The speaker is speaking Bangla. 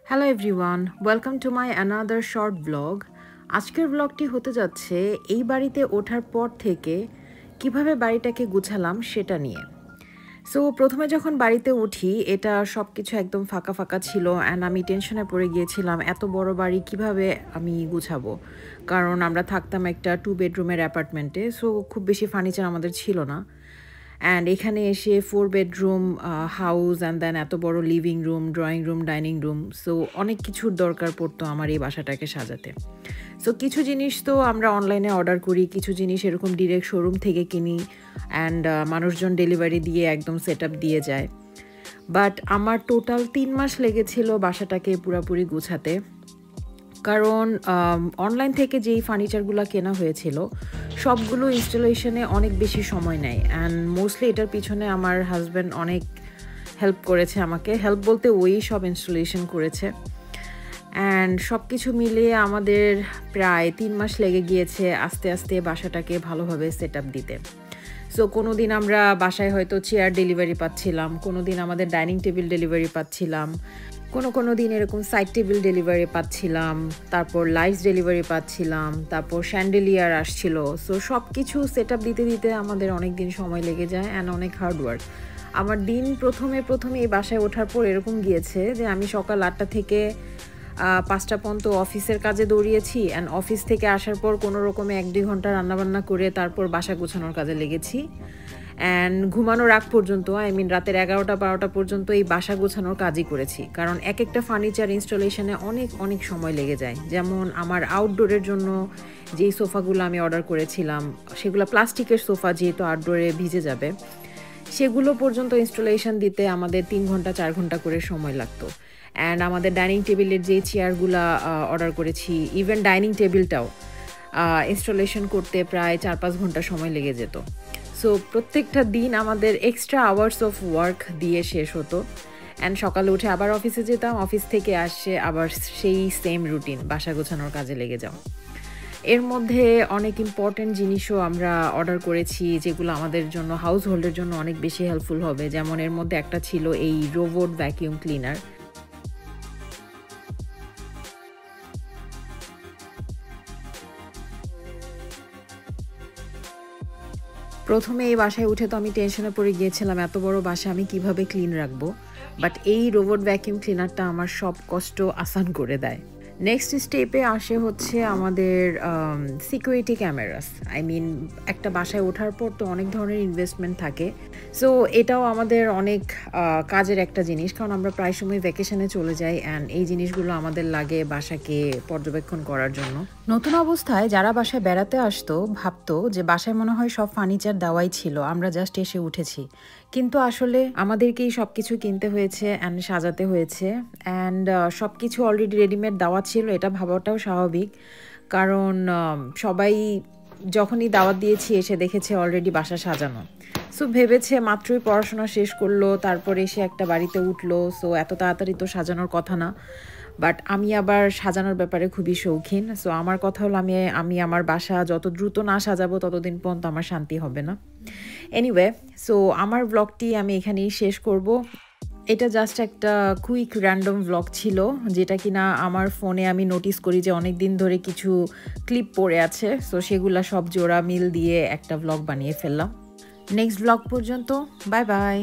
Hello everyone, welcome to my another short blog. আজকের ব্লগটি হতে যাচ্ছে এই বাড়িতে ওঠার পর থেকে কিভাবে বাড়িটাকে গুছালাম সেটা নিয়ে। সো প্রথমে যখন বাড়িতে উঠি এটা সব কিছু একদম ফাঁকা ফাঁকা ছিল অ্যান্ড আমি টেনশনে পড়ে গিয়েছিলাম এত বড় বাড়ি কিভাবে আমি গুছাবো, কারণ আমরা থাকতাম একটা 2 বেডরুমের অ্যাপার্টমেন্টে। সো খুব বেশি ফার্নিচার আমাদের ছিল না। অ্যান্ড এখানে এসে 4 বেডরুম হাউস অ্যান্ড দেন এত বড় living room, drawing room, dining room, so অনেক কিছুর দরকার পড়তো আমার এই বাসাটাকে সাজাতে। সো কিছু জিনিস তো আমরা অনলাইনে অর্ডার করি, কিছু জিনিস এরকম ডিরেক্ট শোরুম থেকে কিনি অ্যান্ড মানুষজন ডেলিভারি দিয়ে একদম সেট আপ দিয়ে যায়। বাট আমার টোটাল 3 মাস লেগেছিল বাসাটাকে পুরোপুরি গুছাতে, কারণ অনলাইন থেকে যেই ফার্নিচারগুলো কেনা হয়েছিল সবগুলো ইনস্টলেশনে অনেক বেশি সময় নেয় অ্যান্ড মোস্টলি এটার পিছনে আমার হাজব্যান্ড অনেক হেল্প করেছে আমাকে। হেল্প বলতে ওই সব ইনস্টলেশন করেছে অ্যান্ড সব কিছু মিলিয়ে আমাদের প্রায় 3 মাস লেগে গিয়েছে আস্তে আস্তে বাসাটাকে ভালোভাবে সেট আপ দিতে। সো কোনো দিন আমরা বাসায় হয়তো চেয়ার ডেলিভারি পাচ্ছিলাম, কোনো দিন আমাদের ডাইনিং টেবিল ডেলিভারি পাচ্ছিলাম, কোনো দিন এরকম সাইড টেবিল ডেলিভারি পাচ্ছিলাম, তারপর লাইটস ডেলিভারি পাচ্ছিলাম, তারপর শ্যান্ডেলিয়ার আসছিল। সো সব কিছু সেট আপ দিতে দিতে আমাদের অনেক দিন সময় লেগে যায় অ্যান্ড অনেক হার্ডওয়ার্ক। আমার দিন প্রথমে এই বাসায় ওঠার পর এরকম গিয়েছে যে আমি সকাল 8টা থেকে 5টা পর্যন্ত অফিসের কাজে দৌড়িয়েছি অ্যান্ড অফিস থেকে আসার পর কোনো রকমে 1-2 ঘন্টা রান্নাবান্না করে তারপর বাসা গোছানোর কাজে লেগেছি অ্যান্ড ঘুমানোর আগ পর্যন্ত, রাতের 11টা-12টা পর্যন্ত এই বাসা গোছানোর কাজই করেছি, কারণ এক একটা ফার্নিচার ইনস্টলেশনে অনেক সময় লেগে যায়। যেমন আমার আউটডোরের জন্য যেই সোফাগুলো আমি অর্ডার করেছিলাম সেগুলো প্লাস্টিকের সোফা, যেহেতু আউটডোরে ভিজে যাবে, সেগুলো পর্যন্ত ইনস্টলেশন দিতে আমাদের 3 ঘন্টা 4 ঘন্টা করে সময় লাগতো। অ্যান্ড আমাদের ডাইনিং টেবিলের যে চেয়ারগুলো অর্ডার করেছি, ইভেন ডাইনিং টেবিলটাও ইনস্টলেশন করতে প্রায় 4-5 ঘন্টা সময় লেগে যেত। সো প্রত্যেকটা দিন আমাদের এক্সট্রা আওয়ার্স অফ ওয়ার্ক দিয়ে শেষ হতো অ্যান্ড সকালে উঠে আবার অফিসে যেতাম, অফিস থেকে আসে আবার সেই সেম রুটিন, বাসা গোছানোর কাজে লেগে যাও। এর মধ্যে অনেক ইম্পর্টেন্ট জিনিসও আমরা অর্ডার করেছি যেগুলো আমাদের জন্য, হাউস হোল্ডের জন্য অনেক বেশি হেল্পফুল হবে। যেমন এর মধ্যে একটা ছিল এই রোবট ভ্যাকিউম ক্লিনার। প্রথমে এই বাসায় উঠে তো আমি টেনশনে পড়ে গিয়েছিলাম এত বড় বাসা আমি কিভাবে ক্লিন রাখবো, বাট এই রোবট ভ্যাকিউম ক্লিনারটা আমার সব কষ্ট আসান করে দেয়। নেক্সট স্টেপে আসে হচ্ছে আমাদের সিকিউরিটি ক্যামেরাস। একটা বাসায় ওঠার পর তো অনেক ধরনের ইনভেস্টমেন্ট থাকে। সো এটাও আমাদের অনেক কাজের একটা জিনিস, কারণ আমরা প্রায় সময় ভ্যাকেশনে চলে যাই অ্যান্ড এই জিনিসগুলো আমাদের লাগে বাসাকে পর্যবেক্ষণ করার জন্য। নতুন অবস্থায় যারা বাসায় বেড়াতে আসতো ভাবতো যে বাসায় মনে হয় সব ফার্নিচার দেওয়াই ছিল, আমরা জাস্ট এসে উঠেছি, কিন্তু আসলে আমাদেরকেই সব কিছু কিনতে হয়েছে অ্যান্ড সাজাতে হয়েছে অ্যান্ড সব কিছু অলরেডি রেডিমেড দেওয়া ছিল, এটা ভাবাটাও স্বাভাবিক। কারণ সবাই যখনই দাওয়াত দিয়েছি এসে দেখেছে অলরেডি বাসা সাজানো। সো ভেবেছে মাত্রই পড়াশোনা শেষ করলো তারপর এসে একটা বাড়িতে উঠলো, সো এত তাড়াতাড়ি তো সাজানোর কথা না। বাট আমি আবার সাজানোর ব্যাপারে খুবই শৌখিন। সো আমার কথা হলো আমি আমার বাসা যত দ্রুত না সাজাবো ততদিন পর্যন্ত আমার শান্তি হবে না। এনিওয়ে, সো আমার ব্লগটি আমি এখানেই শেষ করব। এটা জাস্ট একটা কুইক র্যান্ডম ব্লগ ছিল, যেটা কিনা আমার ফোনে আমি নোটিস করি যে অনেক দিন ধরে কিছু ক্লিপ পড়ে আছে, সো সেগুলা সব জোড়া মিল দিয়ে একটা ব্লগ বানিয়ে ফেললাম। নেক্সট ব্লগ পর্যন্ত বাই বাই।